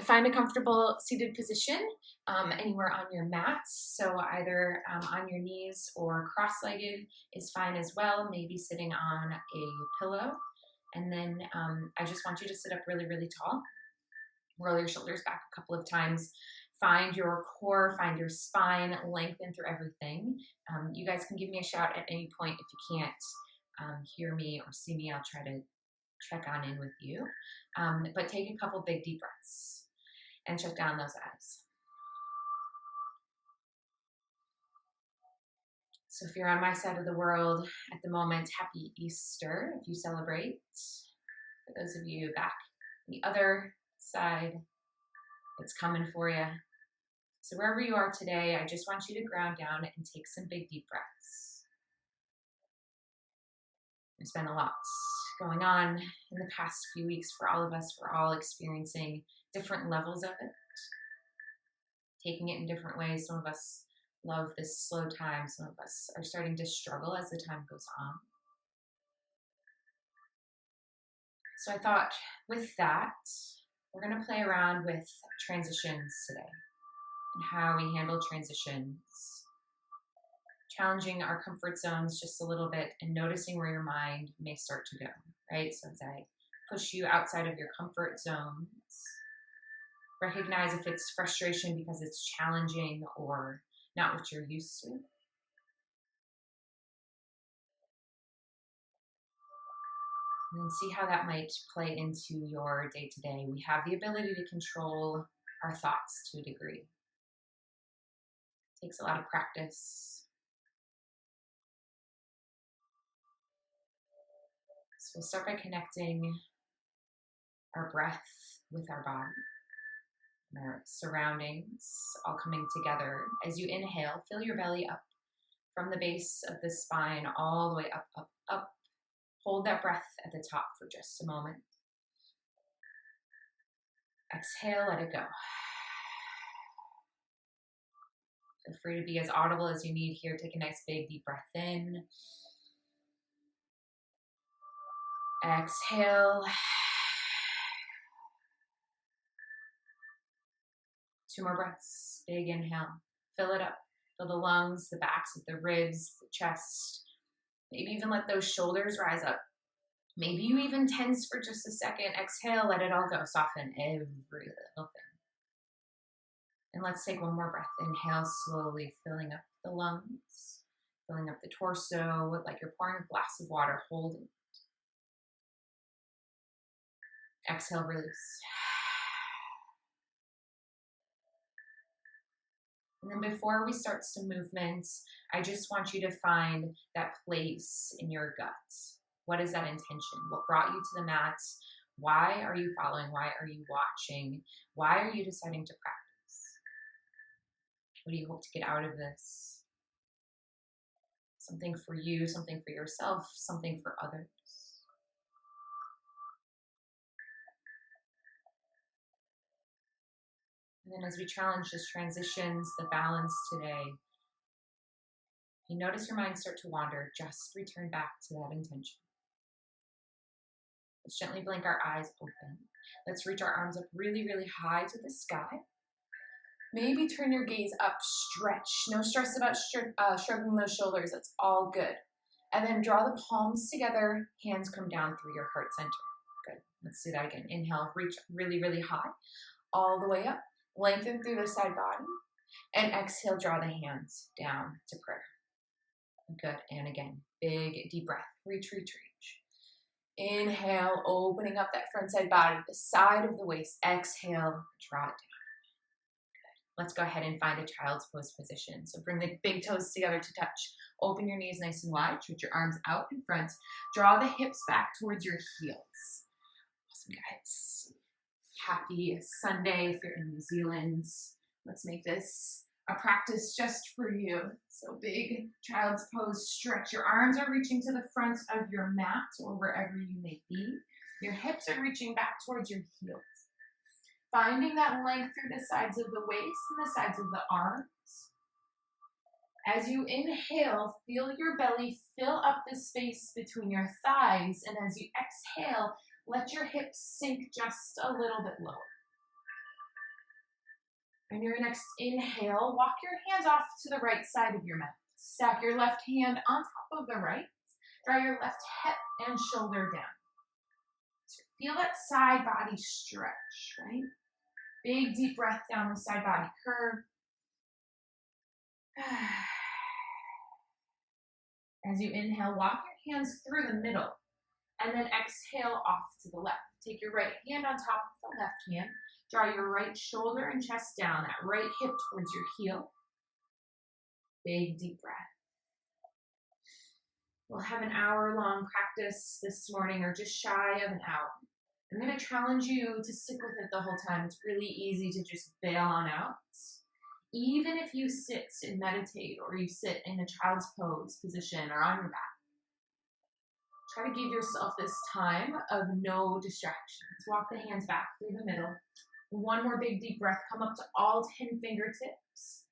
Find a comfortable seated position anywhere on your mats. So either on your knees or cross-legged is fine as well, maybe sitting on a pillow. And then I just want you to sit up really, really tall. Roll your shoulders back a couple of times. Find your core, find your spine, lengthen through everything. You guys can give me a shout at any point if you can't hear me or see me. I'll try to check on in with you. But take a couple big deep breaths and shut down those eyes. So if you're on my side of the world at the moment, happy Easter if you celebrate. For those of you back on the other side, it's coming for you. So wherever you are today, I just want you to ground down and take some big deep breaths. There's been a lot going on in the past few weeks for all of us. We're all experiencing different levels of it, taking it in different ways. Some of us love this slow time. Some of us are starting to struggle as the time goes on. So I thought with that, we're going to play around with transitions today and how we handle transitions, challenging our comfort zones just a little bit and noticing where your mind may start to go, right? So as I push you outside of your comfort zones, recognize if it's frustration because it's challenging or not what you're used to. And then see how that might play into your day-to-day. We have the ability to control our thoughts to a degree. It takes a lot of practice. So we'll start by connecting our breath with our body and our surroundings all coming together. As you inhale, fill your belly up from the base of the spine all the way up, up, up. Hold that breath at the top for just a moment. Exhale, let it go. Feel free to be as audible as you need here. Take a nice big deep breath in. Exhale. 2 more breaths. Big inhale. Fill it up. Fill the lungs, the backs of the ribs, the chest. Maybe even let those shoulders rise up. Maybe you even tense for just a second. Exhale, let it all go. Soften every little thing. And let's take one more breath. Inhale slowly, filling up the lungs, filling up the torso, like you're pouring a glass of water, holding it. Exhale, release. And then before we start some movements, I just want you to find that place in your gut. What is that intention? What brought you to the mats? Why are you following? Why are you watching? Why are you deciding to practice? What do you hope to get out of this? Something for you, something for yourself, something for others. And then as we challenge just transitions, the balance today, you notice your mind start to wander, just return back to that intention. Let's gently blink our eyes open. Let's reach our arms up really, really high to the sky. Maybe turn your gaze up, stretch. No stress about shrugging those shoulders. That's all good. And then draw the palms together. Hands come down through your heart center. Good. Let's do that again. Inhale, reach really, really high. All the way up. Lengthen through the side body. And exhale, draw the hands down to prayer. Good. And again, big, deep breath. Reach, reach, reach. Inhale, opening up that front side body, the side of the waist. Exhale, draw it down. Good. Let's go ahead and find a child's pose position. So bring the big toes together to touch. Open your knees nice and wide. Stretch your arms out in front. Draw the hips back towards your heels. Awesome, guys. Happy Sunday if you're in New Zealand. Let's make this a practice just for you. So big child's pose, stretch. Your arms are reaching to the front of your mat or wherever you may be. Your hips are reaching back towards your heels. Finding that length through the sides of the waist and the sides of the arms. As you inhale, feel your belly fill up the space between your thighs. And as you exhale, let your hips sink just a little bit lower. On your next inhale, walk your hands off to the right side of your mat. Stack your left hand on top of the right. Draw your left hip and shoulder down. So feel that side body stretch, right? Big deep breath down the side body curve. As you inhale, walk your hands through the middle and then exhale off to the left. Take your right hand on top of the left hand. Draw your right shoulder and chest down, that right hip towards your heel. Big deep breath. We'll have an hour-long practice this morning, or just shy of an hour. I'm going to challenge you to stick with it the whole time. It's really easy to just bail on out. Even if you sit and meditate, or you sit in a child's pose position or on your back, try to give yourself this time of no distractions. Walk the hands back through the middle. One more big deep breath. Come up to all 10 fingertips.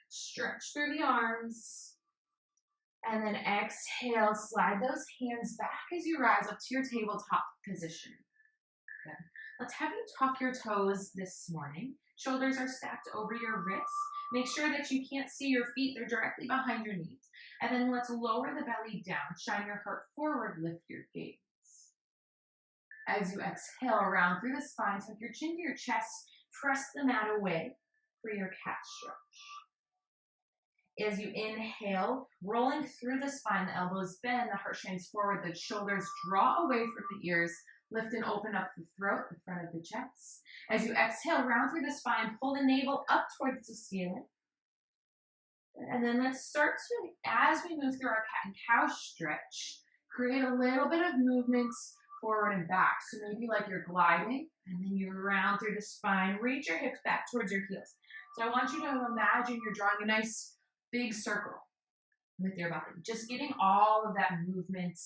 Stretch through the arms. And then exhale, slide those hands back as you rise up to your tabletop position. Good. Let's have you tuck your toes this morning. Shoulders are stacked over your wrists. Make sure that you can't see your feet. They're directly behind your knees. And then let's lower the belly down. Shine your heart forward. Lift your gaze. As you exhale, round through the spine. Tuck your chin to your chest. Press the mat away for your cat stretch. As you inhale, rolling through the spine, the elbows bend, the heart shines forward, the shoulders draw away from the ears, lift and open up the throat, the front of the chest. As you exhale, round through the spine, pull the navel up towards the ceiling. And then let's start to, as we move through our cat and cow stretch, create a little bit of movement forward and back. So maybe like you're gliding, and then you round through the spine, reach your hips back towards your heels. So I want you to imagine you're drawing a nice big circle with your body. Just getting all of that movement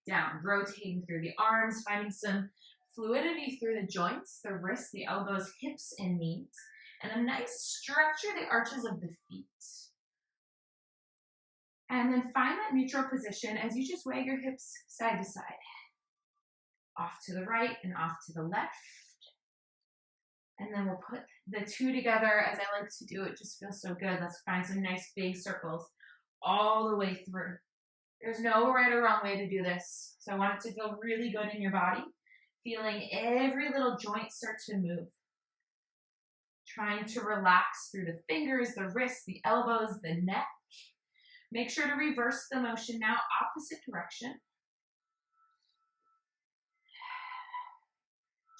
down, rotating through the arms, finding some fluidity through the joints, the wrists, the elbows, hips, and knees, and a nice stretch through the arches of the feet. And then find that neutral position as you just wag your hips side to side. Off to the right and off to the left. And then we'll put the two together as I like to do. It just feels so good. Let's find some nice big circles all the way through. There's no right or wrong way to do this. So I want it to feel really good in your body. Feeling every little joint start to move. Trying to relax through the fingers, the wrists, the elbows, the neck. Make sure to reverse the motion now, opposite direction.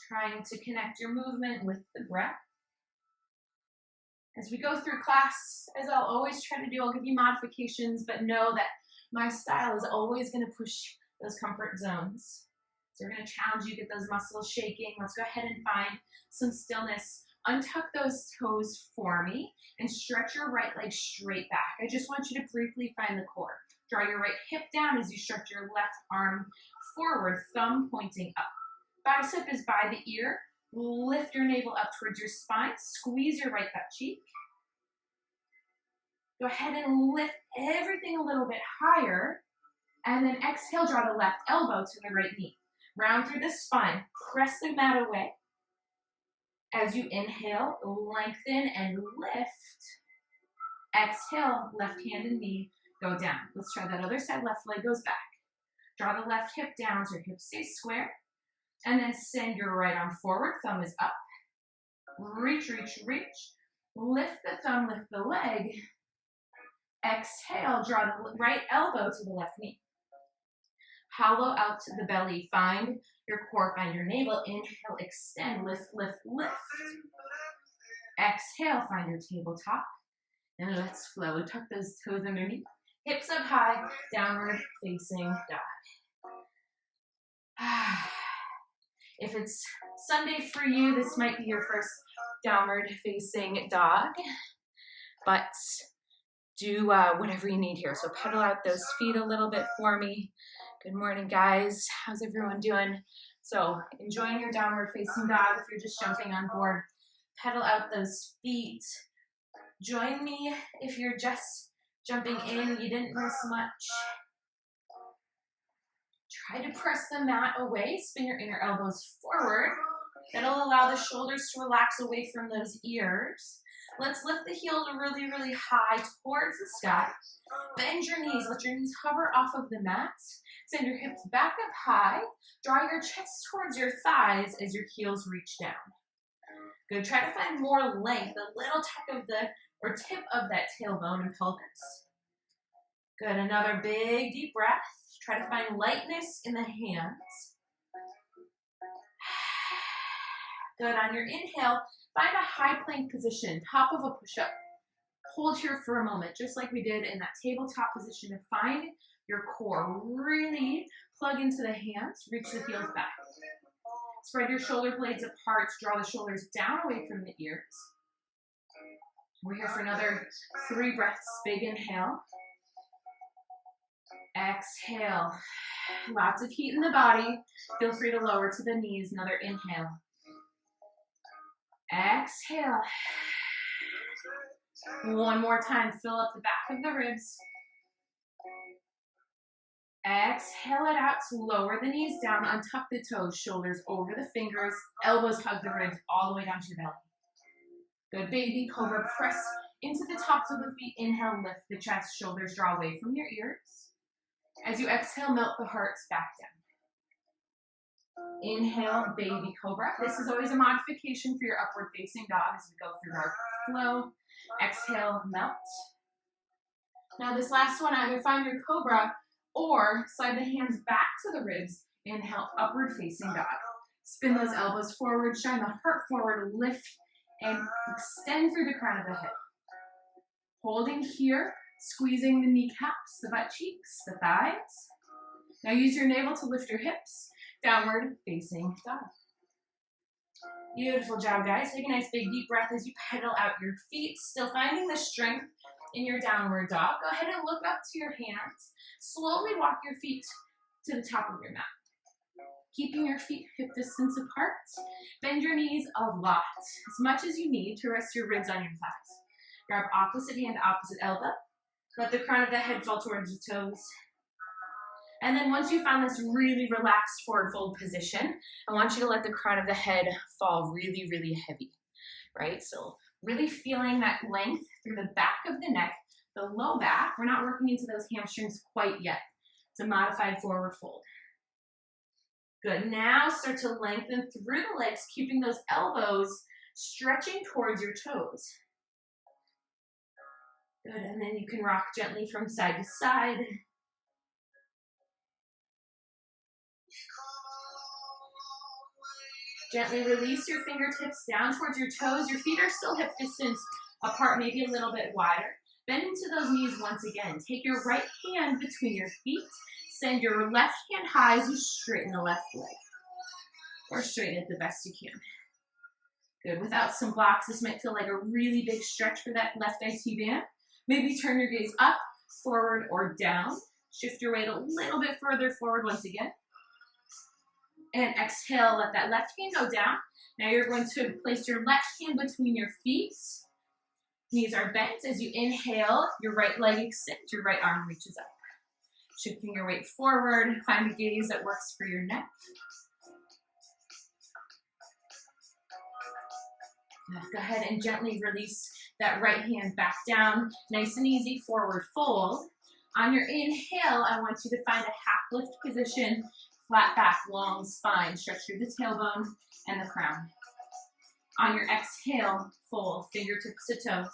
Trying to connect your movement with the breath. As we go through class, as I'll always try to do, I'll give you modifications, but know that my style is always going to push those comfort zones. So we're going to challenge you, get those muscles shaking. Let's go ahead and find some stillness. Untuck those toes for me and stretch your right leg straight back. I just want you to briefly find the core. Draw your right hip down as you stretch your left arm forward, thumb pointing up. Bicep is by the ear. Lift your navel up towards your spine. Squeeze your right butt cheek. Go ahead and lift everything a little bit higher. And then exhale, draw the left elbow to the right knee. Round through the spine. Press the mat away. As you inhale, lengthen and lift. Exhale, left hand and knee go down. Let's try that other side. Left leg goes back. Draw the left hip down so your hip stays square. And then send your right arm forward, thumb is up. Reach, reach, reach. Lift the thumb, lift the leg. Exhale, draw the right elbow to the left knee. Hollow out to the belly. Find your core, find your navel. Inhale, extend, lift, lift, lift. Exhale, find your tabletop. And let's flow. Tuck those toes underneath. Hips up high, downward facing dog. If it's Sunday for you, this might be your first downward facing dog, but do whatever you need here. So pedal out those feet a little bit for me. Good morning, guys. How's everyone doing? So enjoying your downward facing dog. If you're just jumping on board, pedal out those feet. Join me if you're just jumping in, you didn't miss much. Try to press the mat away, spin your inner elbows forward. That'll allow the shoulders to relax away from those ears. Let's lift the heels really, really high towards the sky. Bend your knees. Let your knees hover off of the mat. Send your hips back up high. Draw your chest towards your thighs as your heels reach down. Good. Try to find more length, a little tuck of the, or tip of that tailbone and pelvis. Good. Another big, deep breath. Try to find lightness in the hands. Good. On your inhale, find a high plank position, top of a push-up. Hold here for a moment, just like we did in that tabletop position, and find your core. Really plug into the hands, reach the heels back. Spread your shoulder blades apart, draw the shoulders down away from the ears. We're here for another 3 breaths. Big inhale. Exhale. Lots of heat in the body. Feel free to lower to the knees. Another inhale. Exhale. One more time. Fill up the back of the ribs. Exhale it out. Lower the knees down. Untuck the toes. Shoulders over the fingers. Elbows hug the ribs all the way down to your belly. Good. Baby cobra. Press into the tops of the feet. Inhale. Lift the chest. Shoulders draw away from your ears. As you exhale, melt the hearts back down. Inhale, baby cobra. This is always a modification for your upward facing dog as we go through our flow. Exhale, melt. Now this last one, either find your cobra or slide the hands back to the ribs. Inhale, upward facing dog. Spin those elbows forward, shine the heart forward, lift and extend through the crown of the head. Holding here, squeezing the kneecaps, the butt cheeks, the thighs. Now use your navel to lift your hips. Downward facing dog. Beautiful job, guys. Take a nice big deep breath as you pedal out your feet. Still finding the strength in your downward dog. Go ahead and look up to your hands. Slowly walk your feet to the top of your mat. Keeping your feet hip distance apart. Bend your knees a lot, as much as you need to rest your ribs on your thighs. Grab opposite hand, opposite elbow. Let the crown of the head fall towards the toes. And then once you found this really relaxed forward fold position, I want you to let the crown of the head fall really, really heavy, right? So really feeling that length through the back of the neck, the low back. We're not working into those hamstrings quite yet. It's a modified forward fold. Good. Now start to lengthen through the legs, keeping those elbows stretching towards your toes. Good. And then you can rock gently from side to side. Gently release your fingertips down towards your toes. Your feet are still hip distance apart, maybe a little bit wider. Bend into those knees once again. Take your right hand between your feet. Send your left hand high as you straighten the left leg. Or straighten it the best you can. Good. Without some blocks, this might feel like a really big stretch for that left IT band. Maybe turn your gaze up, forward, or down. Shift your weight a little bit further forward once again. And exhale, let that left hand go down. Now you're going to place your left hand between your feet. Knees are bent. As you inhale, your right leg extends, your right arm reaches up. Shifting your weight forward, find a gaze that works for your neck. Go ahead and gently release that right hand back down. Nice and easy, forward fold. On your inhale, I want you to find a half lift position. Flat back, long spine, stretch through the tailbone and the crown. On your exhale, fold, fingertips to toes.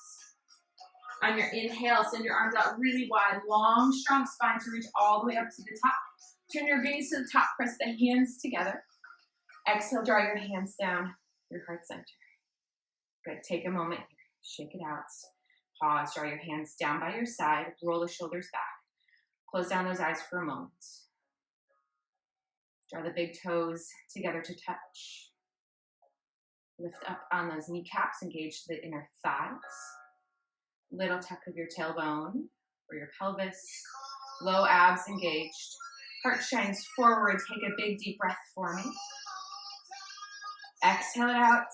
On your inhale, send your arms out really wide, long, strong spine to reach all the way up to the top. Turn your gaze to the top, press the hands together. Exhale, draw your hands down, your heart center. Good, take a moment here, shake it out. Pause, draw your hands down by your side, roll the shoulders back. Close down those eyes for a moment. Draw the big toes together to touch. Lift up on those kneecaps, engage the inner thighs. Little tuck of your tailbone or your pelvis. Low abs engaged. Heart shines forward. Take a big deep breath for me. Exhale it out.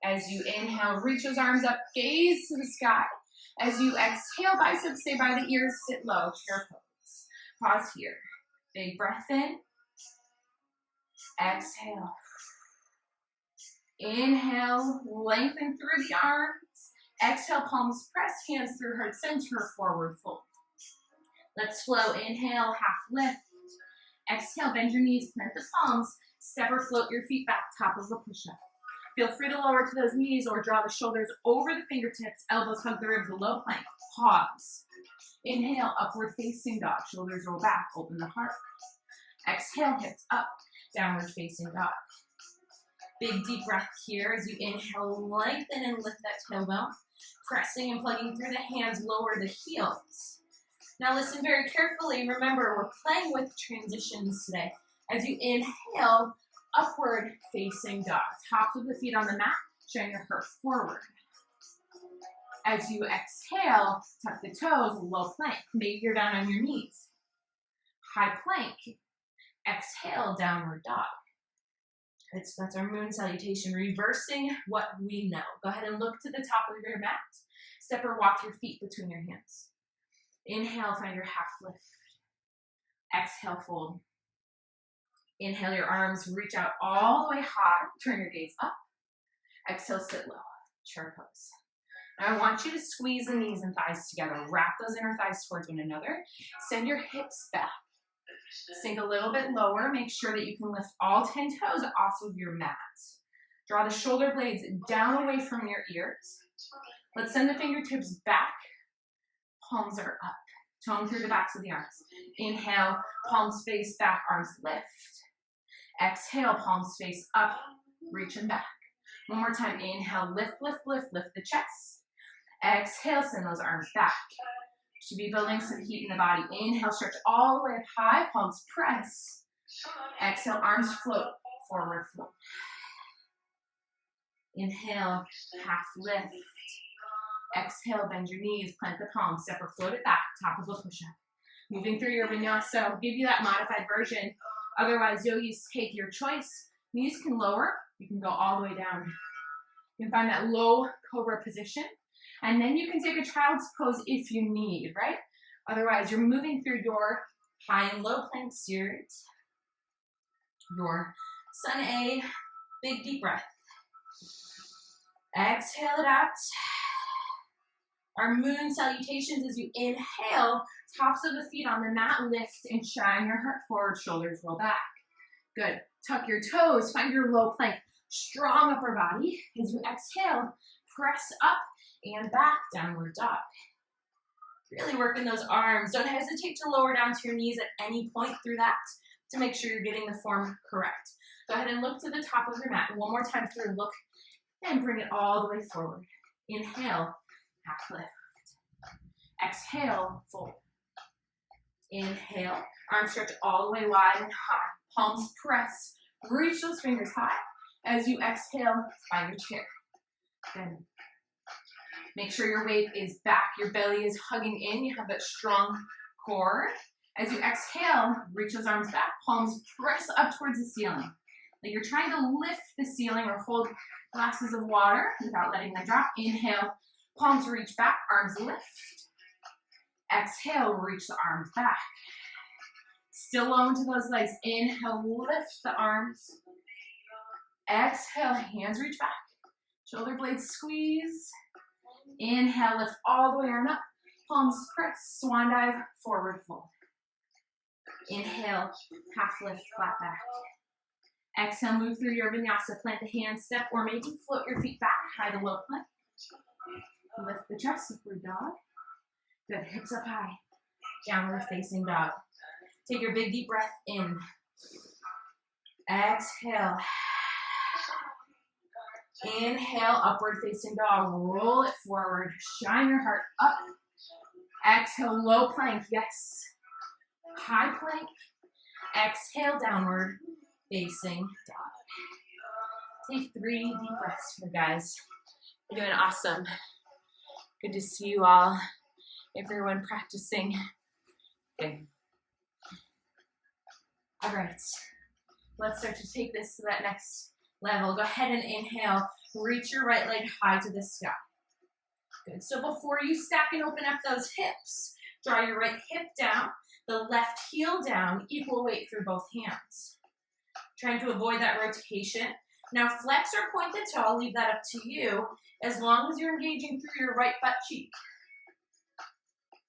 As you inhale, reach those arms up, gaze to the sky. As you exhale, biceps stay by the ears, sit low, chair pose. Pause here. Big breath in. Exhale. Inhale, lengthen through the arms. Exhale, palms press, hands through heart center, forward fold. Let's flow. Inhale, half lift. Exhale, bend your knees, plant the palms. Step or float your feet back, top of the push-up. Feel free to lower to those knees or draw the shoulders over the fingertips, elbows hug the ribs, low plank. Pause. Inhale, upward facing dog. Shoulders roll back, open the heart. Exhale, hips up, downward facing dog. Big deep breath here as you inhale, lengthen and lift that tailbone. Pressing and plugging through the hands, lower the heels. Now listen very carefully. Remember, we're playing with transitions today. As you inhale, upward facing dog. Tops of the feet on the mat, showing your heart forward. As you exhale, tuck the toes, low plank. Maybe you're down on your knees. High plank. Exhale, downward dog. That's our moon salutation, reversing what we know. Go ahead and look to the top of your mat. Step or walk your feet between your hands. Inhale, find your half lift. Exhale, fold. Inhale, your arms reach out all the way high. Turn your gaze up. Exhale, sit low. Chair pose. Now I want you to squeeze the knees and thighs together. Wrap those inner thighs towards one another. Send your hips back. Sink a little bit lower. Make sure that you can lift all 10 toes off of your mat. Draw the shoulder blades down away from your ears. Let's send the fingertips back. Palms are up. Tone through the backs of the arms. Inhale, palms face back, arms lift. Exhale, palms face up, reach them back. One more time. Inhale, lift, lift, lift, lift the chest. Exhale, send those arms back. Should be building some heat in the body. Inhale, stretch all the way up high, palms press. Exhale, arms float, forward fold. Inhale, half lift. Exhale, bend your knees, plant the palms, step or float it back, top of a push-up. Moving through your vinyasa, I'll give you that modified version. Otherwise, yogis, take your choice. Knees can lower, you can go all the way down. You can find that low cobra position. And then you can take a child's pose if you need, right? Otherwise, you're moving through your high and low plank series. Your sun A, big deep breath. Exhale it out. Our moon salutations as you inhale, tops of the feet on the mat, lift and shine your heart forward, shoulders roll back. Good. Tuck your toes, find your low plank. Strong upper body. As you exhale, press up and back, downward dog. Really working those arms. Don't hesitate to lower down to your knees at any point through that to make sure you're getting the form correct. Go ahead and look to the top of your mat. One more time through, look and bring it all the way forward. Inhale, half lift. Exhale, fold. Inhale, arms stretch all the way wide and high. Palms press, reach those fingers high. As you exhale, find your chair. Good. Make sure your weight is back, your belly is hugging in, you have that strong core. As you exhale, reach those arms back, palms press up towards the ceiling. Like you're trying to lift the ceiling or hold glasses of water without letting them drop. Inhale, palms reach back, arms lift. Exhale, reach the arms back. Still low into those legs. Inhale, lift the arms. Exhale, hands reach back. Shoulder blades squeeze. Inhale, lift all the way arm up. Palms press, swan dive, forward fold. Inhale, half lift, flat back. Exhale, move through your vinyasa. Plant the hands, step, or maybe float your feet back, high to low plank. Lift the chest, upward dog. Good, hips up high. Downward facing dog. Take your big deep breath in. Exhale. Inhale, upward facing dog. Roll it forward. Shine your heart up. Exhale, low plank. Yes. High plank. Exhale, downward facing dog. Take 3 deep breaths here, guys. You're doing awesome. Good to see you all. Everyone practicing. Good. All right. Let's start to take this to that next level. Go ahead and inhale. Reach your right leg high to the sky. Good. So before you stack and open up those hips, draw your right hip down, the left heel down, equal weight through both hands. Trying to avoid that rotation. Now flex or point the toe, I'll leave that up to you, as long as you're engaging through your right butt cheek.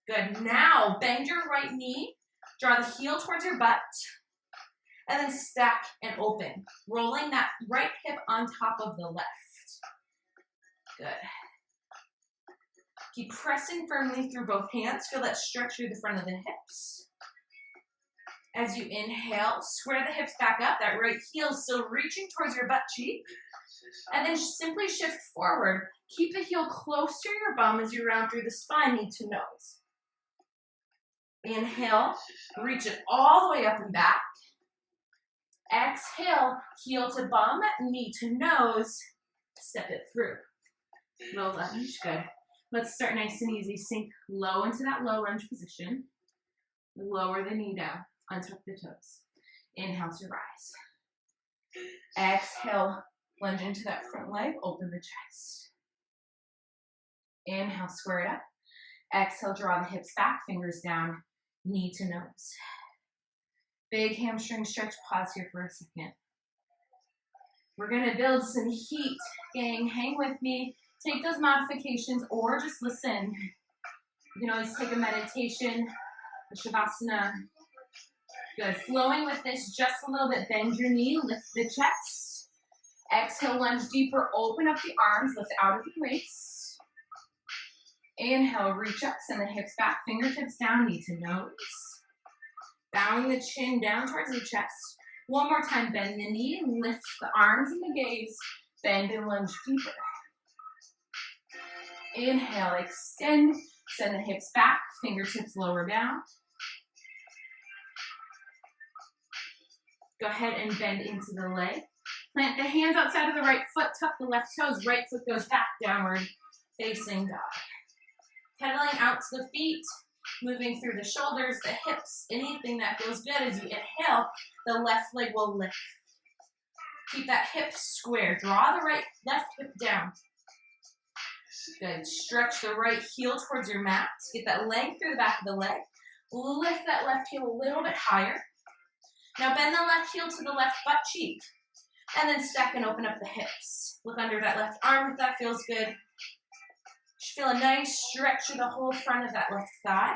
Good, now bend your right knee, draw the heel towards your butt, and then stack and open, rolling that right hip on top of the left. Good. Keep pressing firmly through both hands. Feel that stretch through the front of the hips. As you inhale, square the hips back up. That right heel still reaching towards your butt cheek. And then simply shift forward. Keep the heel close to your bum as you round through the spine, knee to nose. Inhale, reach it all the way up and back. Exhale, heel to bum, knee to nose. Step it through. Low lunge, good. Let's start nice and easy. Sink low into that low lunge position. Lower the knee down. Untuck the toes. Inhale to rise. Exhale, lunge into that front leg. Open the chest. Inhale, square it up. Exhale, draw the hips back, fingers down, knee to nose. Big hamstring stretch. Pause here for a second. We're going to build some heat, gang. Hang with me. Take those modifications or just listen. You can always take a meditation, a shavasana. Good. Flowing with this just a little bit. Bend your knee, lift the chest. Exhale, lunge deeper. Open up the arms, lift out of the waist. Inhale, reach up, send the hips back, fingertips down, knee to nose. Bowing the chin down towards the chest. One more time, bend the knee, lift the arms and the gaze. Bend and lunge deeper. Inhale, extend, send the hips back, fingertips lower down. Go ahead and bend into the leg. Plant the hands outside of the right foot, tuck the left toes, right foot goes back, downward facing dog. Pedaling out to the feet, moving through the shoulders, the hips, anything that feels good. As you inhale, the left leg will lift. Keep that hip square. Draw the left hip down. Good. Stretch the right heel towards your mat. Get that leg through the back of the leg. Lift that left heel a little bit higher. Now bend the left heel to the left butt cheek. And then stack and open up the hips. Look under that left arm if that feels good. Feel a nice stretch through the whole front of that left thigh.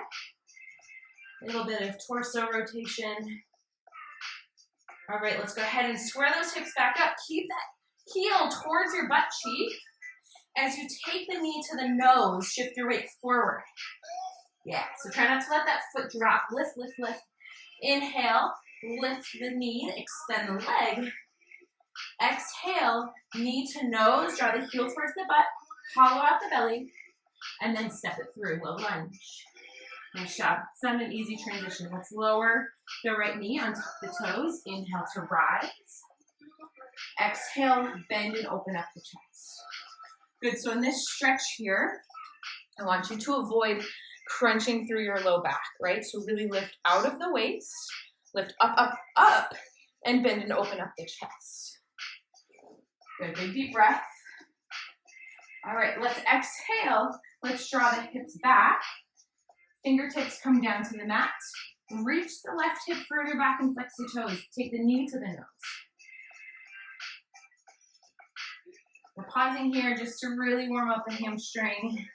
A little bit of torso rotation. All right, let's go ahead and square those hips back up. Keep that heel towards your butt cheek. As you take the knee to the nose, shift your weight forward. Yeah, so try not to let that foot drop. Lift, lift, lift. Inhale, lift the knee, extend the leg. Exhale, knee to nose, draw the heel towards the butt, hollow out the belly, and then step it through, low lunge. Nice job. It's not an easy transition. Let's lower the right knee onto the toes. Inhale to rise. Exhale, bend and open up the chest. Good, so in this stretch here, I want you to avoid crunching through your low back, right? So really lift out of the waist, lift up, up, up, and bend and open up the chest. Good, big deep breath. All right, let's exhale. Let's draw the hips back. Fingertips come down to the mat. Reach the left hip further back and flex the toes. Take the knee to the nose. We're pausing here just to really warm up the hamstring.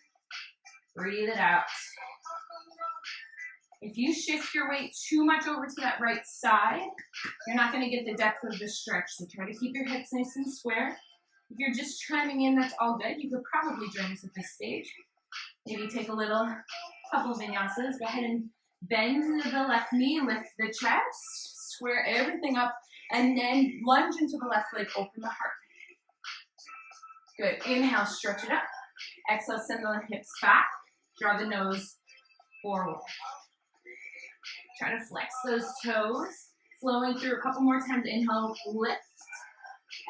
Breathe it out. If you shift your weight too much over to that right side, you're not going to get the depth of the stretch. So try to keep your hips nice and square. If you're just chiming in, that's all good. You could probably join us at this stage. Maybe take a couple of vinyasas. Go ahead and bend the left knee, lift the chest, square everything up, and then lunge into the left leg, open the heart. Good. Inhale, stretch it up. Exhale, send the hips back. Draw the nose forward. Try to flex those toes. Flowing through a couple more times. Inhale, lift.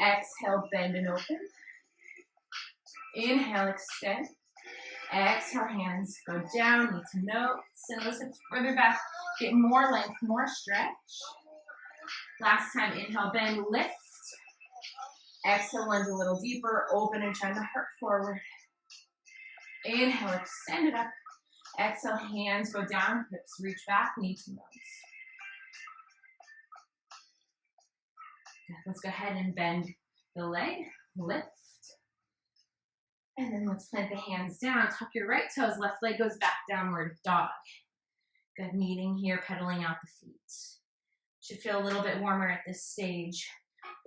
Exhale, bend and open. Inhale, extend. Exhale, hands go down, knee to nose. Send those hips further back. Get more length, more stretch. Last time, inhale, bend, lift. Exhale, lunge a little deeper. Open and shine the heart forward. Inhale, extend it up. Exhale, hands go down, hips reach back, knee to nose. Let's go ahead and bend the leg, lift. And then let's plant the hands down, tuck your right toes, left leg goes back, downward dog. Good, meeting here, pedaling out the feet. Should feel a little bit warmer at this stage,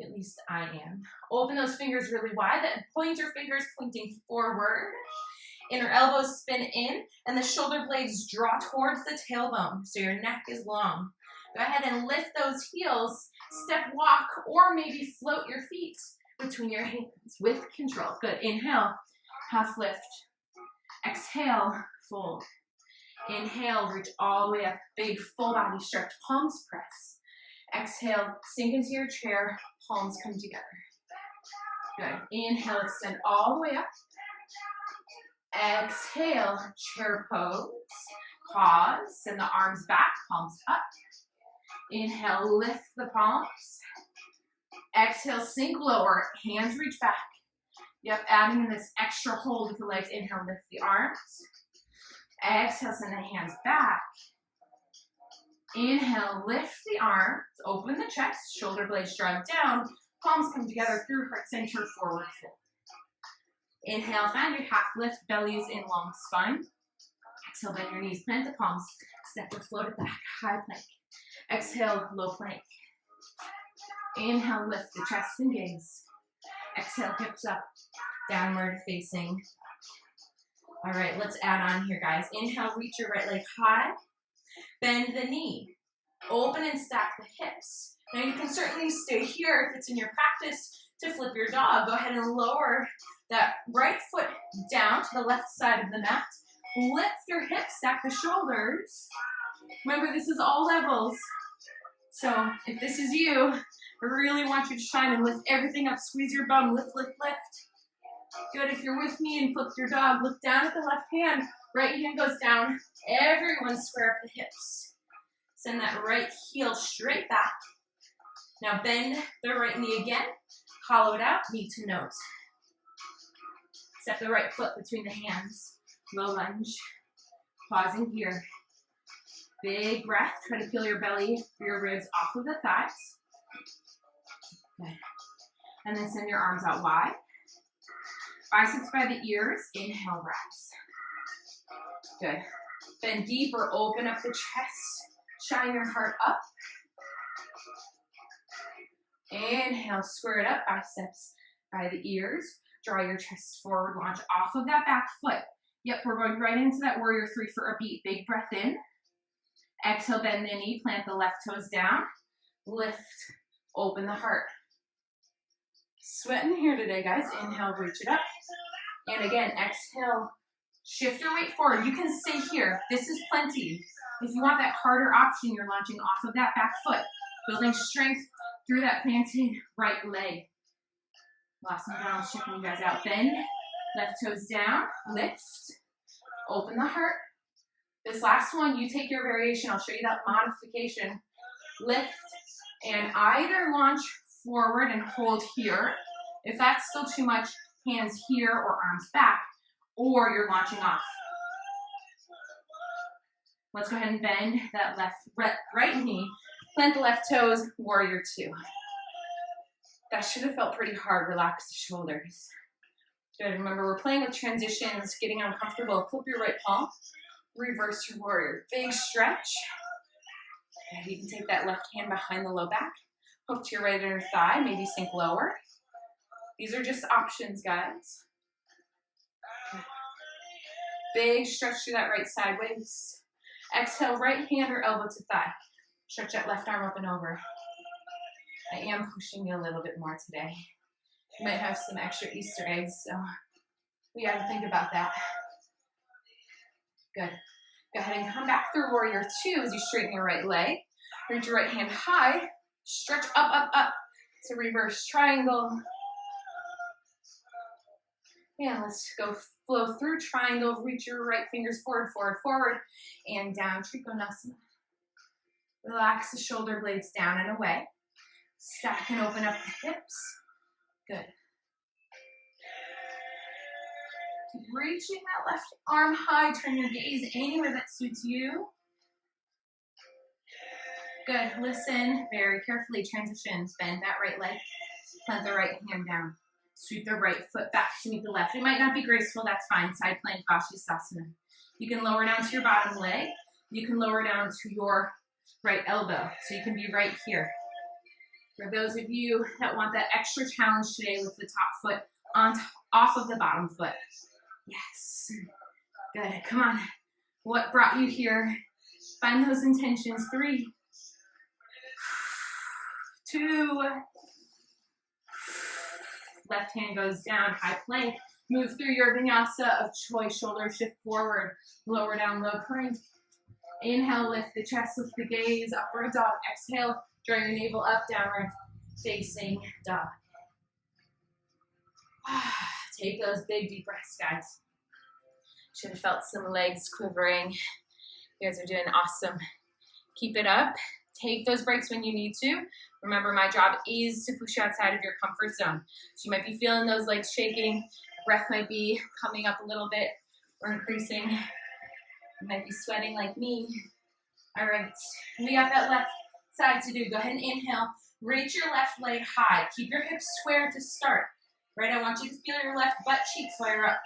at least I am. Open those fingers really wide, point your fingers pointing forward. Inner elbows spin in, and the shoulder blades draw towards the tailbone, so your neck is long. Go ahead and lift those heels, step walk, or maybe float your feet between your hands with control. Good, inhale, half lift. Exhale, fold. Inhale, reach all the way up, big full body stretch, palms press. Exhale, sink into your chair, palms come together. Good, inhale, extend all the way up. Exhale, chair pose. Pause, send the arms back, palms up. Inhale, lift the palms. Exhale, sink lower, hands reach back. Yep, adding in this extra hold with the legs. Inhale, lift the arms. Exhale, send the hands back. Inhale, lift the arms, open the chest, shoulder blades drive down, palms come together through heart center, forward fold. Inhale, find your half lift, belly is in, long spine. Exhale, bend your knees, plant the palms, step or float it back, high plank. Exhale, low plank. Inhale, lift the chest and gaze. Exhale, hips up, downward facing. All right, let's add on here, guys. Inhale, reach your right leg high. Bend the knee. Open and stack the hips. Now you can certainly stay here if it's in your practice to flip your dog. Go ahead and lower that right foot down to the left side of the mat. Lift your hips, stack the shoulders. Remember, this is all levels. So if this is you, I really want you to shine and lift everything up. Squeeze your bum, lift, lift, lift. Good, if you're with me and flip your dog, look down at the left hand. Right hand goes down. Everyone square up the hips. Send that right heel straight back. Now bend the right knee again. Hollow it out, knee to nose. Step the right foot between the hands. Low lunge. Pausing here. Big breath. Try to feel your belly, your ribs off of the thighs. Okay. And then send your arms out wide. Biceps by the ears. Inhale, rise. Good. Bend deeper, open up the chest. Shine your heart up. Inhale, square it up, biceps by the ears. Draw your chest forward, launch off of that back foot. Yep, we're going right into that warrior three for a beat. Big breath in. Exhale, bend the knee, plant the left toes down. Lift, open the heart. Sweating here today, guys. Inhale, reach it up. And again, exhale, shift your weight forward. You can stay here. This is plenty. If you want that harder option, you're launching off of that back foot. Building strength through that planted right leg. Lost some balance, checking you guys out. Bend, left toes down, lift, open the heart. This last one, you take your variation. I'll show you that modification. Lift and either launch forward and hold here. If that's still too much, hands here or arms back, or you're launching off. Let's go ahead and bend that right knee. Plant the left toes, warrior two. That should have felt pretty hard. Relax the shoulders. Good, remember we're playing with transitions, getting uncomfortable. Flip your right palm, reverse your warrior. Big stretch. And you can take that left hand behind the low back. Hook to your right inner thigh, maybe sink lower. These are just options, guys. Big stretch through that right sideways. Exhale, right hand or elbow to thigh. Stretch that left arm up and over. I am pushing you a little bit more today. You might have some extra Easter eggs, so we got to think about that. Good. Go ahead and come back through warrior two as you straighten your right leg. Reach your right hand high. Stretch up, up, up to reverse triangle. And let's go flow through triangle. Reach your right fingers forward, forward, forward, and down. Trikonasana. Relax the shoulder blades down and away. Stack and open up the hips. Good. Keep reaching that left arm high. Turn your gaze anywhere that suits you. Good. Listen very carefully. Transitions. Bend that right leg. Plant the right hand down. Sweep the right foot back to meet the left. It might not be graceful, that's fine. Side plank, Vinyasa. You can lower down to your bottom leg. You can lower down to your right elbow. So you can be right here. For those of you that want that extra challenge today with the top foot off of the bottom foot. Yes. Good. Come on. What brought you here? Find those intentions. 3, 2. Left hand goes down, high plank. Move through your vinyasa of choice. Shoulder shift forward. Lower down, low plank. Inhale, lift the chest, lift the gaze. Upward dog. Exhale, draw your navel up, downward facing dog. Take those big deep breaths, guys. Should have felt some legs quivering. You guys are doing awesome. Keep it up. Take those breaks when you need to. Remember, my job is to push you outside of your comfort zone. So you might be feeling those legs shaking. Breath might be coming up a little bit or increasing. You might be sweating like me. All right, we got that left side to do. Go ahead and inhale. Reach your left leg high. Keep your hips square to start. Right, I want you to feel your left butt cheek flare up.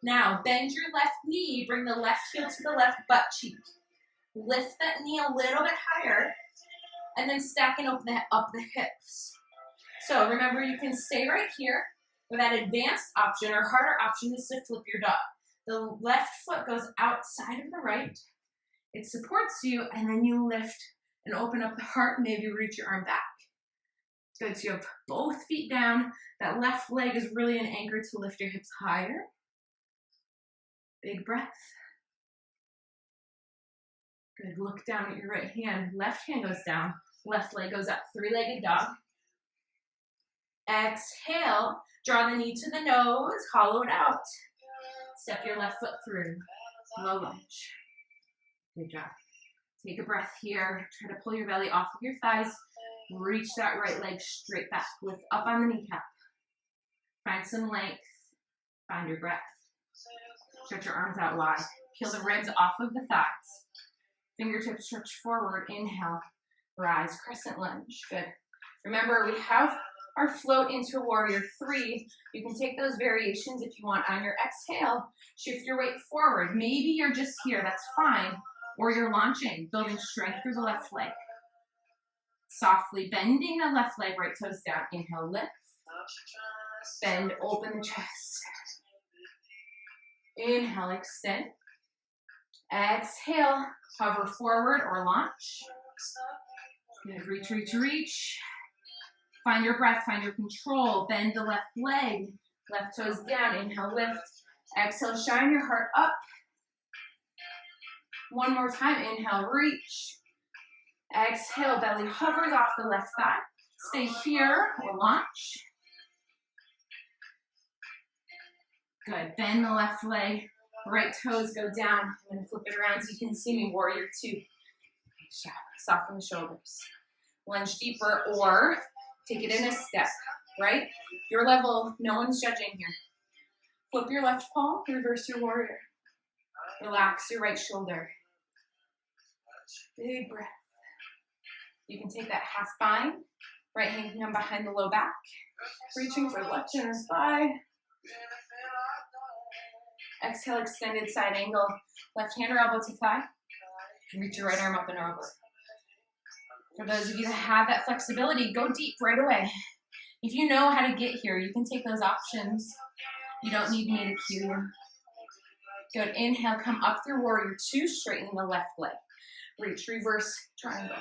Now, bend your left knee. Bring the left heel to the left butt cheek. Lift that knee a little bit higher. And then stacking up the hips. So remember, you can stay right here, or that advanced option or harder option is to flip your dog. The left foot goes outside of the right. It supports you, and then you lift and open up the heart, maybe reach your arm back. Good, so you have both feet down. That left leg is really an anchor to lift your hips higher. Big breath. Good, look down at your right hand. Left hand goes down. Left leg goes up. 3-legged dog. Exhale. Draw the knee to the nose. Hollow it out. Step your left foot through. Low lunge. Good job. Take a breath here. Try to pull your belly off of your thighs. Reach that right leg straight back. Lift up on the kneecap. Find some length. Find your breath. Stretch your arms out wide. Peel the ribs off of the thighs. Fingertips stretch forward. Inhale. Rise. Crescent lunge. Good. Remember, we have our float into warrior 3. You can take those variations if you want. On your exhale, shift your weight forward. Maybe you're just here. That's fine. Or you're launching, building strength through the left leg. Softly bending the left leg, right toes down. Inhale, lift. Bend, open the chest. Inhale, extend. Exhale, hover forward or launch. Good, reach, reach, reach. Find your breath, find your control. Bend the left leg, left toes down. Inhale, lift. Exhale, shine your heart up. One more time, inhale, reach. Exhale, belly hovers off the left thigh. Stay here or launch. Good, bend the left leg. Right toes go down. I'm going to flip it around so you can see me. Warrior 2. Soften the shoulders. Lunge deeper or take it in a step, right? Your level, no one's judging here. Flip your left palm, reverse your warrior. Relax your right shoulder. Big breath. You can take that half bind. Right hand can come behind the low back. Reaching for left inner thigh. Exhale, extended side angle. Left hand or elbow to thigh. Reach your right arm up and over. For those of you that have that flexibility, go deep right away. If you know how to get here, you can take those options. You don't need me to cue you. Good. Inhale, come up through warrior 2, straighten the left leg. Reach, reverse triangle.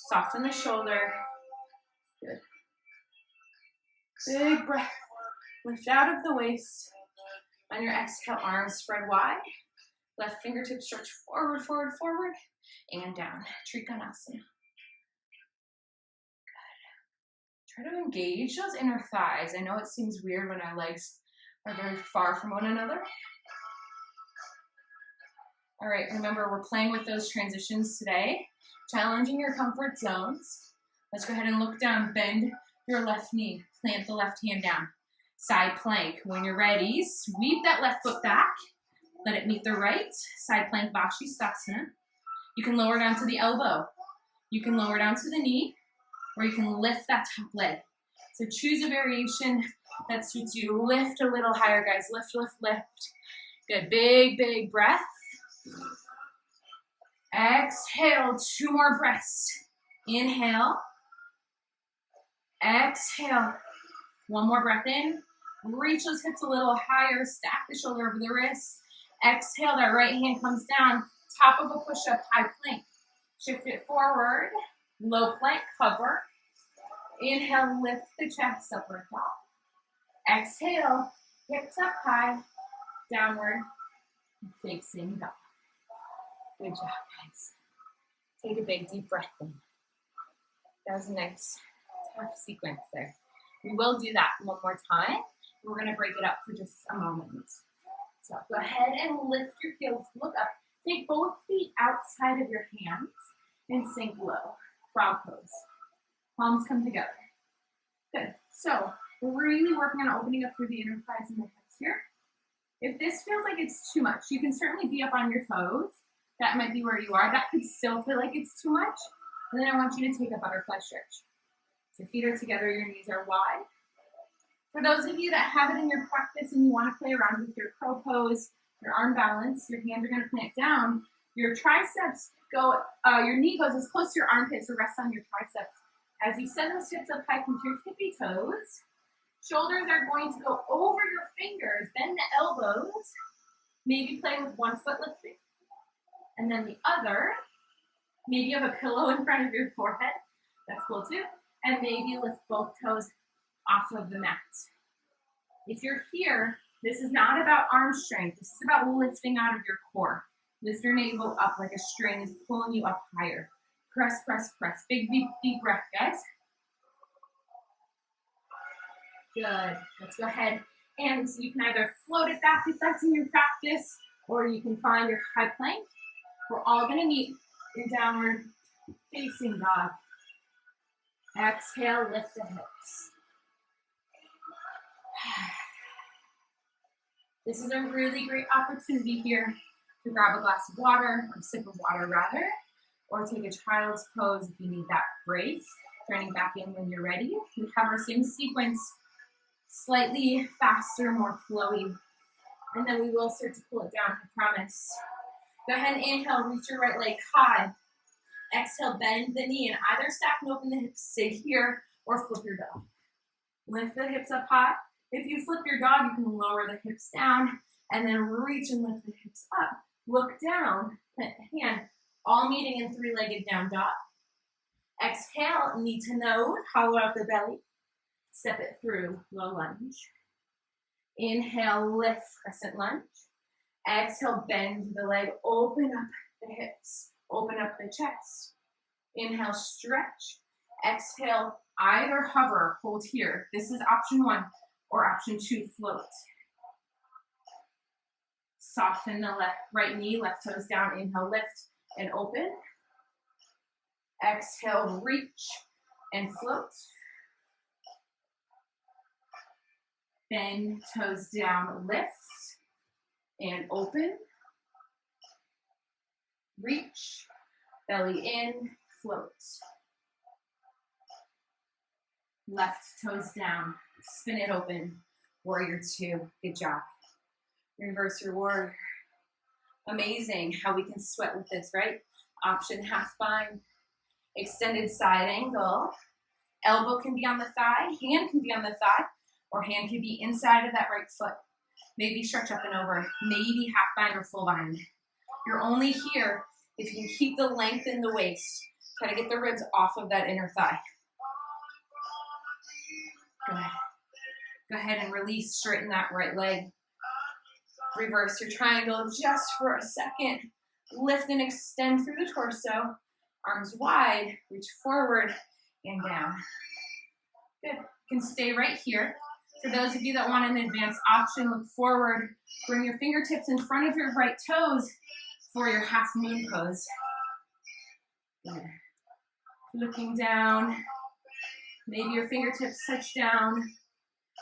Soften the shoulder. Good. Big breath. Lift out of the waist. On your exhale, arms spread wide. Left fingertips stretch forward, forward, forward, and down. Trikonasana. Good. Try to engage those inner thighs. I know it seems weird when our legs are very far from one another. All right, remember, we're playing with those transitions today, challenging your comfort zones. Let's go ahead and look down, bend your left knee, plant the left hand down. Side plank. When you're ready, sweep that left foot back. Let it meet the right. Side plank, Vinyasa. You can lower down to the elbow. You can lower down to the knee. or you can lift that top leg. So choose a variation that suits you. Lift a little higher, guys. Lift, lift, lift. Good, big, big breath. Exhale, 2 more breaths. Inhale. Exhale. 1 more breath in. Reach those hips a little higher. Stack the shoulder over the wrist. Exhale, that right hand comes down. Top of a push-up, high plank. Shift it forward. Low plank, cover. Inhale, lift the chest, upward dog. Exhale, hips up high, downward facing dog. Good job, guys. Take a big deep breath in. That was a nice, tough sequence there. We will do that 1 more time. We're gonna break it up for just a moment. So go ahead and lift your heels, look up. Take both feet outside of your hands and sink low. Frog pose. Palms come together. Good. So we're really working on opening up through the inner thighs and the hips here. If this feels like it's too much, you can certainly be up on your toes. That might be where you are. That could still feel like it's too much. And then I want you to take a butterfly stretch. So your feet are together, your knees are wide. For those of you that have it in your practice and you want to play around with your crow pose, your arm balance, your hands are going to plant down. Your triceps go, your knee goes as close to your armpits to rest on your triceps. As you send those hips up high, come to your tippy toes. Shoulders are going to go over your fingers. Bend the elbows. Maybe play with 1 foot lifting. And then the other. Maybe you have a pillow in front of your forehead. That's cool too. And maybe lift both toes off of the mat. If you're here, this is not about arm strength. This is about lifting out of your core. Lift your navel up like a string is pulling you up higher. Press, press, press. Big, deep, deep breath, guys. Good. Let's go ahead. And you can either float it back if that's in your practice, or you can find your high plank. We're all going to meet in downward facing dog. Exhale, lift the hips. This is a really great opportunity here to grab a glass of water, or a sip of water rather, or take a child's pose if you need that break. Turning back in when you're ready. We have our same sequence, slightly faster, more flowy, and then we will start to pull it down, I promise. Go ahead and inhale, reach your right leg high. Exhale, bend the knee and either stack and open the hips, stay here, or flip your dog. Lift the hips up high. If you flip your dog, you can lower the hips down and then reach and lift the hips up. Look down, plant the hand, all meeting in 3-legged down dog. Exhale, knee to nose, hollow out the belly. Step it through, low lunge. Inhale, lift, crescent lunge. Exhale, bend the leg, open up the hips, open up the chest. Inhale, stretch. Exhale, either hover, hold here. This is option 1, or option 2, float. Soften the right knee, left toes down. Inhale, lift and open. Exhale, reach and float. Bend toes down, lift and open. Reach, belly in, float. Left toes down, spin it open. Warrior 2, good job. Reverse your warrior. Amazing how we can sweat with this, right? Option half bind, extended side angle. Elbow can be on the thigh, hand can be on the thigh, or hand can be inside of that right foot. Maybe stretch up and over, maybe half bind or full bind. You're only here if you can keep the length in the waist. Try to get the ribs off of that inner thigh. Good. Go ahead and release, straighten that right leg. Reverse your triangle just for a second. Lift and extend through the torso. Arms wide, reach forward and down. Good. You can stay right here. For those of you that want an advanced option, look forward. Bring your fingertips in front of your right toes for your half moon pose. Good. Looking down. Maybe your fingertips touch down.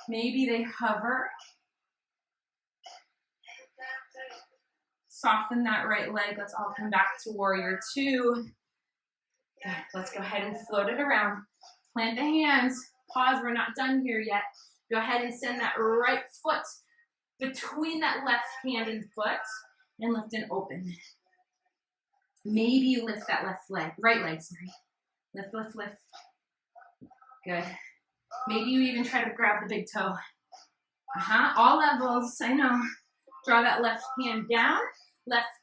Maybe they hover. Soften that right leg. Let's all come back to warrior 2. Good. Let's go ahead and float it around. Plant the hands. Pause, we're not done here yet. Go ahead and send that right foot between that left hand and foot and lift and open. Maybe you lift that left leg, right leg, sorry. Lift, lift, lift. Good. Maybe you even try to grab the big toe. All levels, I know. Draw that left hand down.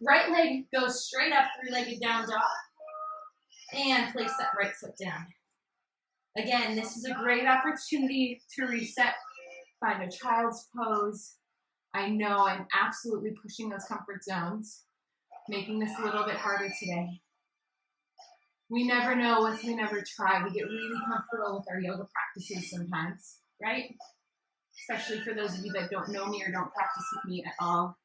Right leg goes straight up, three-legged down dog. And place that right foot down. Again, this is a great opportunity to reset. Find a child's pose. I know I'm absolutely pushing those comfort zones, making this a little bit harder today. We never know if we never try. We get really comfortable with our yoga practices sometimes, right? Especially for those of you that don't know me or don't practice with me at all.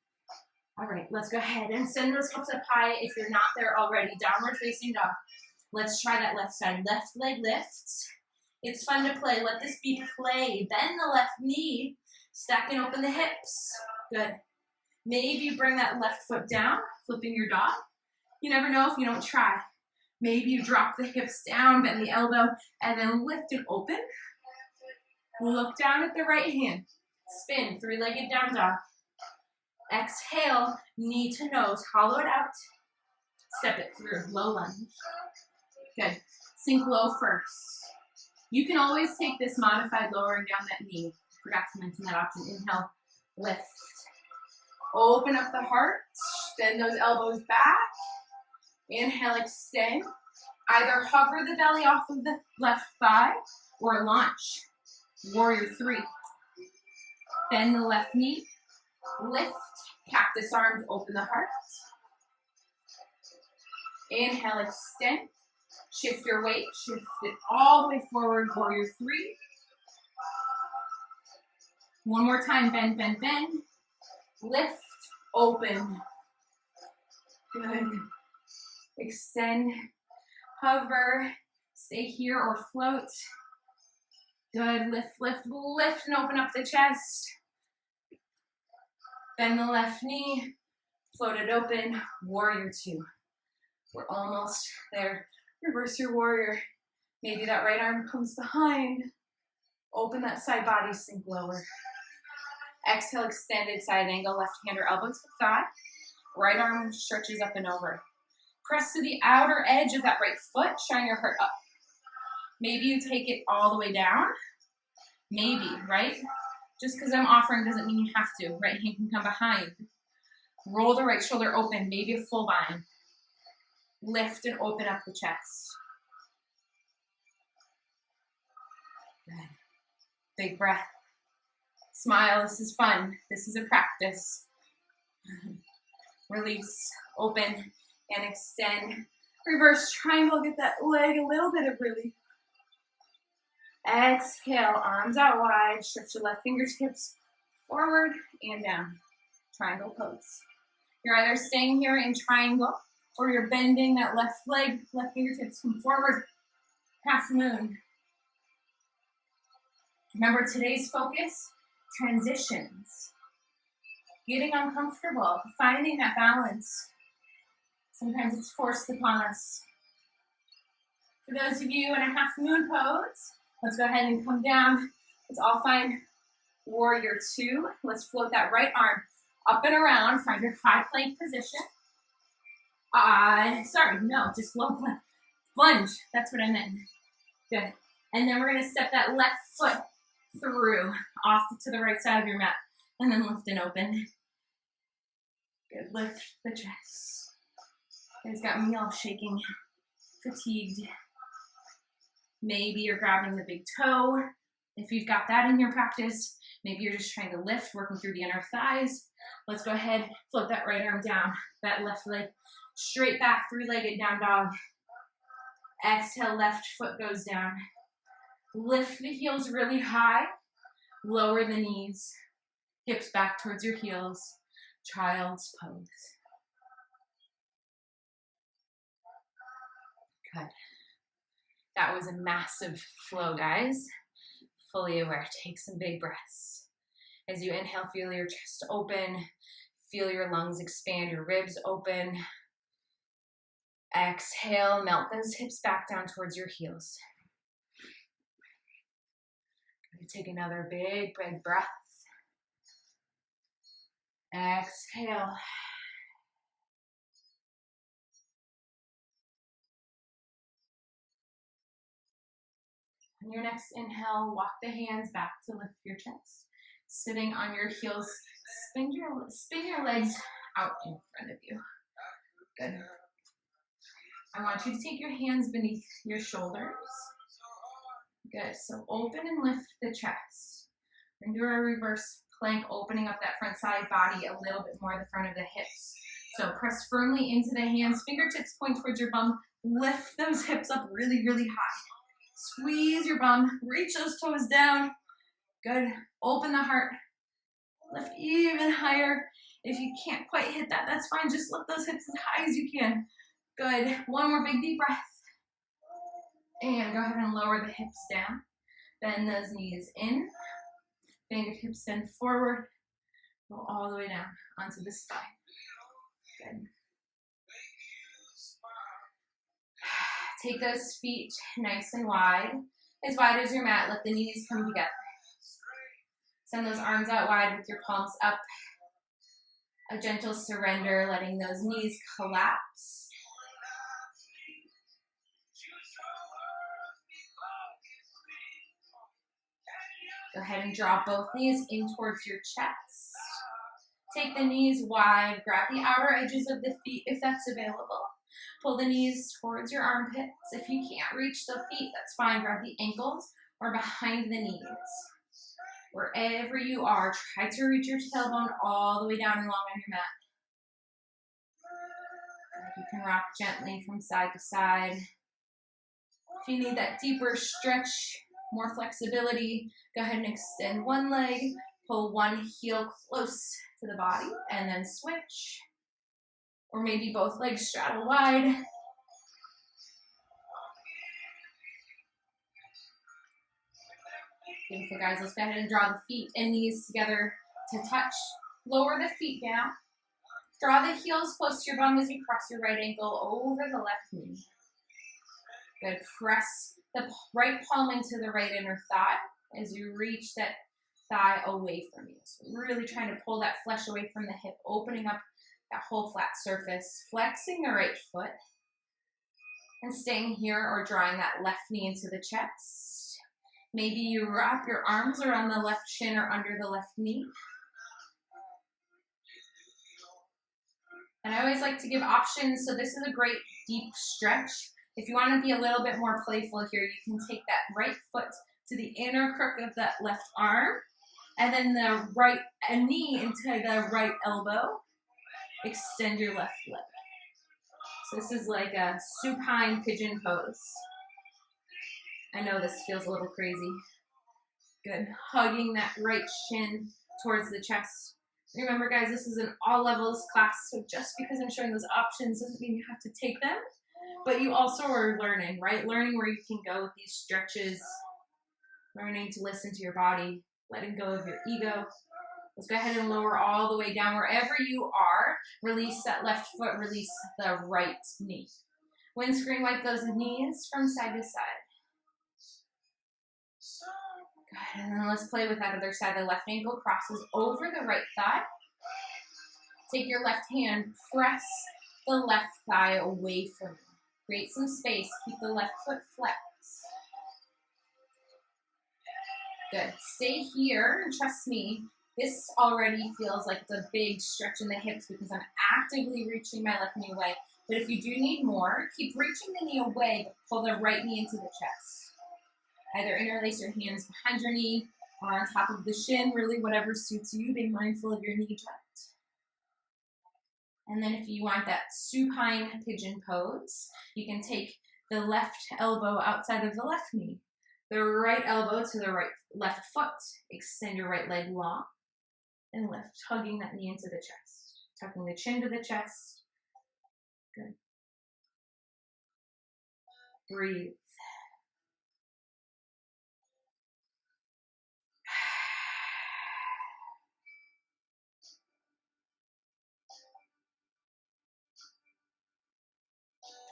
All right, let's go ahead and send those hips up high if you're not there already. Downward facing dog. Let's try that left side. Left leg lifts. It's fun to play. Let this be play. Bend the left knee. Stack and open the hips. Good. Maybe you bring that left foot down, flipping your dog. You never know if you don't try. Maybe you drop the hips down, bend the elbow, and then lift and open. Look down at the right hand. Spin, three-legged down dog. Exhale, knee to nose, hollow it out. Step it through, low lunge. Good. Sink low first. You can always take this modified lowering down that knee. Forgot to mention that option. Inhale, lift. Open up the heart. Bend those elbows back. Inhale, extend. Either hover the belly off of the left thigh or launch. Warrior 3. Bend the left knee. Lift. Cactus arms, open the heart. Inhale, extend. Shift your weight. Shift it all the way forward. Warrior 3. One more time. Bend, bend, bend. Lift. Open. Good. Extend. Hover. Stay here or float. Good. Lift, lift, lift, and open up the chest. Bend the left knee. Float it open. Warrior 2. We're almost there. Reverse your warrior. Maybe that right arm comes behind. Open that side body, sink lower. Exhale, extended side angle, left hand or elbow to the thigh. Right arm stretches up and over. Press to the outer edge of that right foot, shine your heart up. Maybe you take it all the way down. Maybe, right? Just because I'm offering doesn't mean you have to. Right hand can come behind. Roll the right shoulder open, maybe a full bind. Lift and open up the chest. Good. Big breath. Smile, this is fun. This is a practice. Release, open, and extend. Reverse triangle, get that leg a little bit of relief. Exhale, arms out wide. Stretch your left fingertips forward and down. Triangle pose. You're either staying here in triangle or you're bending that left leg, left fingertips come forward. Half moon. Remember today's focus, transitions. Getting uncomfortable, finding that balance. Sometimes it's forced upon us. For those of you in a half moon pose, let's go ahead and come down. Let's all find warrior 2. Let's float that right arm up and around. Find your high plank position. Just low plank. Lunge, that's what I meant. Good. And then we're gonna step that left foot through, off to the right side of your mat. And then lift and open. Good, lift the chest. It's got me all shaking, fatigued. Maybe you're grabbing the big toe. If you've got that in your practice, maybe you're just trying to lift, working through the inner thighs. Let's go ahead, float that right arm down, that left leg straight back, three-legged down dog. Exhale, left foot goes down. Lift the heels really high, lower the knees, hips back towards your heels, child's pose. Good. That was a massive flow, guys. Fully aware. Take some big breaths. As you inhale, feel your chest open. Feel your lungs expand, your ribs open. Exhale, melt those hips back down towards your heels. Take another big, big breath. Exhale. On your next inhale, walk the hands back to lift your chest. Sitting on your heels, spin your legs out in front of you. Good. I want you to take your hands beneath your shoulders. Good. So open and lift the chest. And do a reverse plank, opening up that front side body a little bit more, the front of the hips. So press firmly into the hands, fingertips point towards your bum. Lift those hips up really, really high. Squeeze your bum, reach those toes down. Good. Open the heart. Lift even higher. If you can't quite hit that, that's fine. Just lift those hips as high as you can. Good. One more big deep breath. And go ahead and lower the hips down. Bend those knees in. Fingertips bend forward. Go all the way down onto the spine. Good. Take those feet nice and wide as your mat. Let the knees come together. Send those arms out wide with your palms up. A gentle surrender, letting those knees collapse. Go ahead and draw both knees in towards your chest. Take the knees wide. Grab the outer edges of the feet if that's available. Pull the knees towards your armpits. If you can't reach the feet, that's fine. Grab the ankles or behind the knees. Wherever you are, try to reach your tailbone all the way down and long on your mat. You can rock gently from side to side. If you need that deeper stretch, more flexibility, go ahead and extend one leg, pull one heel close to the body, and then switch. Or maybe both legs straddle wide. Beautiful, guys. Let's go ahead and draw the feet and knees together to touch. Lower the feet down. Draw the heels close to your bum as you cross your right ankle over the left knee. Good. Press the right palm into the right inner thigh as you reach that thigh away from you. So really trying to pull that flesh away from the hip, opening up that whole flat surface, flexing the right foot, and staying here or drawing that left knee into the chest. Maybe you wrap your arms around the left shin or under the left knee. And I always like to give options, so this is a great deep stretch. If you want to be a little bit more playful here, you can take that right foot to the inner crook of that left arm, and then the right knee into the right elbow. Extend your left leg. So this is like a supine pigeon pose. I know this feels a little crazy. Good. Hugging that right shin towards the chest. Remember, guys, this is an all levels class, so just because I'm showing those options doesn't mean you have to take them. But you also are learning, right? Learning where you can go with these stretches. Learning to listen to your body. Letting go of your ego. Let's go ahead and lower all the way down. Wherever you are, release that left foot, release the right knee. Windscreen wipe those knees from side to side. Good, and then let's play with that other side. The left ankle crosses over the right thigh. Take your left hand, press the left thigh away from you. Create some space, keep the left foot flexed. Good, stay here, and trust me, this already feels like it's a big stretch in the hips because I'm actively reaching my left knee away. But if you do need more, keep reaching the knee away, but pull the right knee into the chest. Either interlace your hands behind your knee or on top of the shin, really whatever suits you. Be mindful of your knee joint. And then if you want that supine pigeon pose, you can take the left elbow outside of the left knee. The right elbow to the left foot. Extend your right leg long and lift, hugging that knee into the chest. Tucking the chin to the chest. Good. Breathe.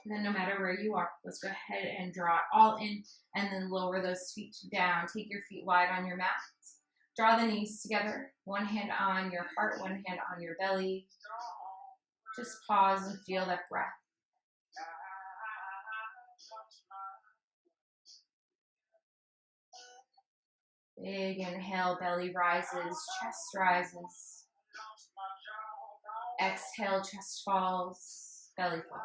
And then no matter where you are, let's go ahead and draw it all in and then lower those feet down. Take your feet wide on your mat. Draw the knees together. One hand on your heart, one hand on your belly. Just pause and feel that breath. Big inhale, belly rises, chest rises. Exhale, chest falls, belly falls.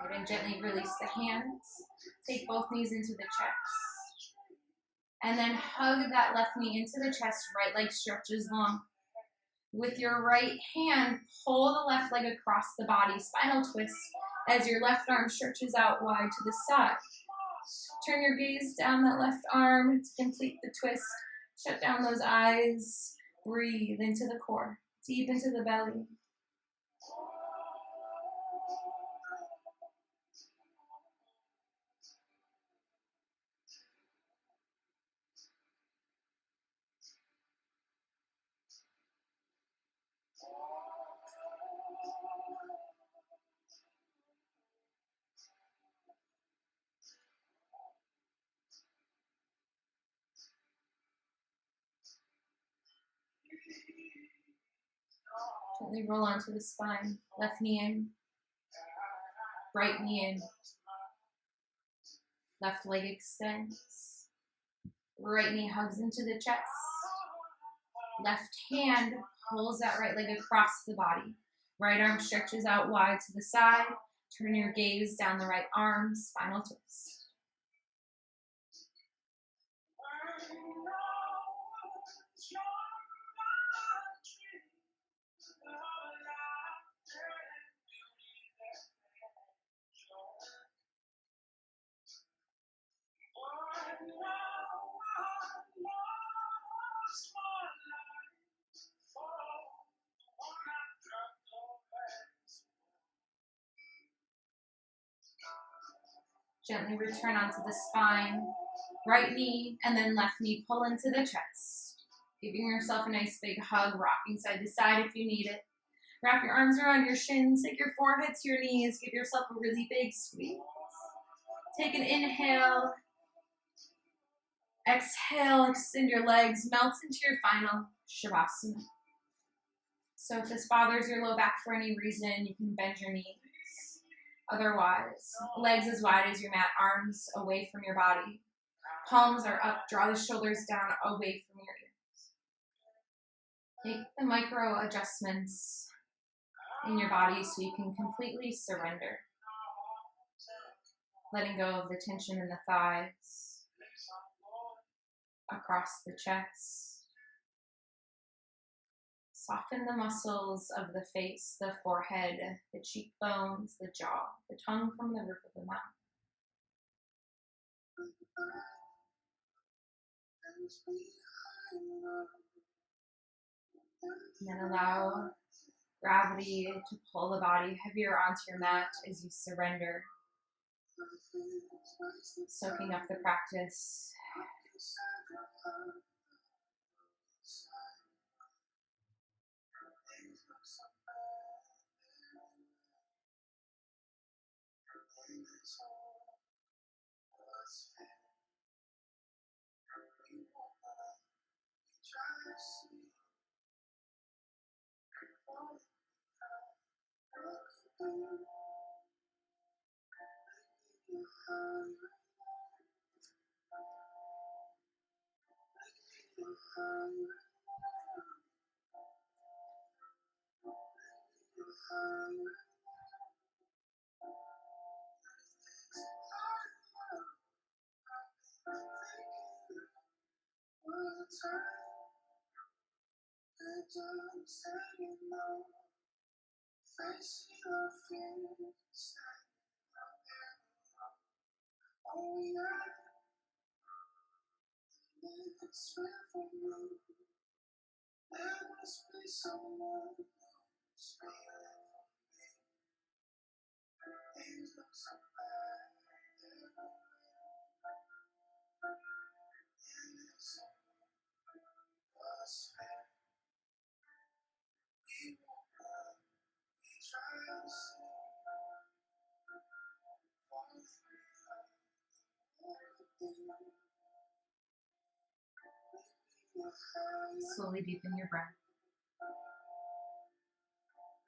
Good, and gently release the hands. Take both knees into the chest. And then hug that left knee into the chest, right leg stretches long. With your right hand, pull the left leg across the body, spinal twist, as your left arm stretches out wide to the side. Turn your gaze down that left arm to complete the twist. Shut down those eyes. Breathe into the core, deep into the belly. Gently roll onto the spine. Left knee in. Right knee in. Left leg extends. Right knee hugs into the chest. Left hand pulls that right leg across the body. Right arm stretches out wide to the side. Turn your gaze down the right arm, spinal twist. Gently return onto the spine, right knee, and then left knee pull into the chest. Giving yourself a nice big hug, rocking side to side if you need it. Wrap your arms around your shins, take your forehead to your knees, give yourself a really big squeeze. Take an inhale. Exhale, extend your legs, melt into your final Shavasana. So if this bothers your low back for any reason, you can bend your knees. Otherwise, legs as wide as your mat, arms away from your body. Palms are up, draw the shoulders down away from your ears. Make the micro adjustments in your body so you can completely surrender. Letting go of the tension in the thighs, across the chest. Soften the muscles of the face, the forehead, the cheekbones, the jaw, the tongue from the roof of the mouth. And then allow gravity to pull the body heavier onto your mat as you surrender, soaking up the practice. Slowly deepen your breath.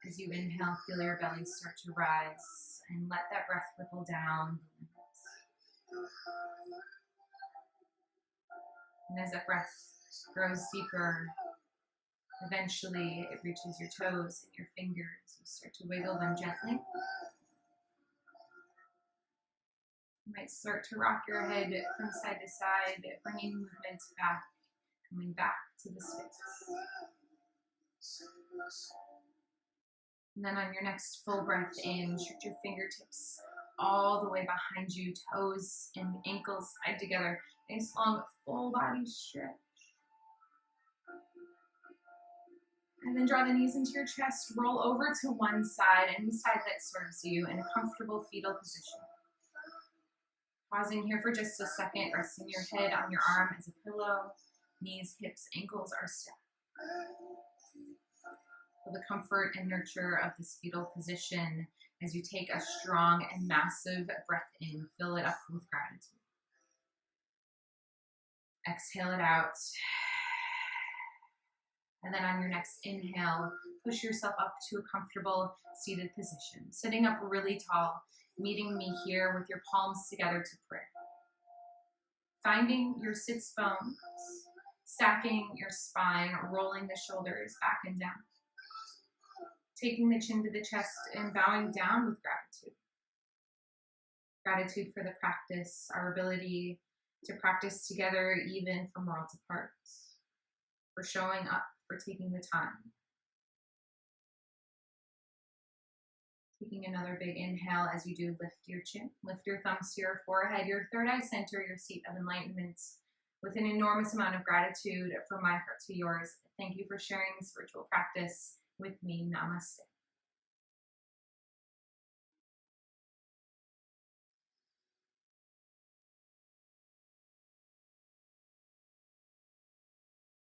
As you inhale, feel your belly start to rise and let that breath ripple down the limbs. And as that breath grows deeper, eventually it reaches your toes and your fingers. You start to wiggle them gently. You might start to rock your head from side to side, bringing movement back, coming back to the space. And then on your next full breath in, shift your fingertips all the way behind you, toes and ankles side together. Nice long full body stretch. And then draw the knees into your chest, roll over to one side, any side that serves you, in a comfortable fetal position. Pausing here for just a second, resting your head on your arm as a pillow. Knees, hips, ankles are stacked. Feel the comfort and nurture of this fetal position as you take a strong and massive breath in. Fill it up with gratitude. Exhale it out. And then on your next inhale, push yourself up to a comfortable seated position. Sitting up really tall, meeting me here with your palms together to pray. Finding your sits bones, stacking your spine, rolling the shoulders back and down. Taking the chin to the chest and bowing down with gratitude. Gratitude for the practice, our ability to practice together even from worlds apart. For showing up, for taking the time. Taking another big inhale as you do, lift your chin, lift your thumbs to your forehead, your third eye center, your seat of enlightenment, with an enormous amount of gratitude from my heart to yours. Thank you for sharing this virtual practice with me. Namaste.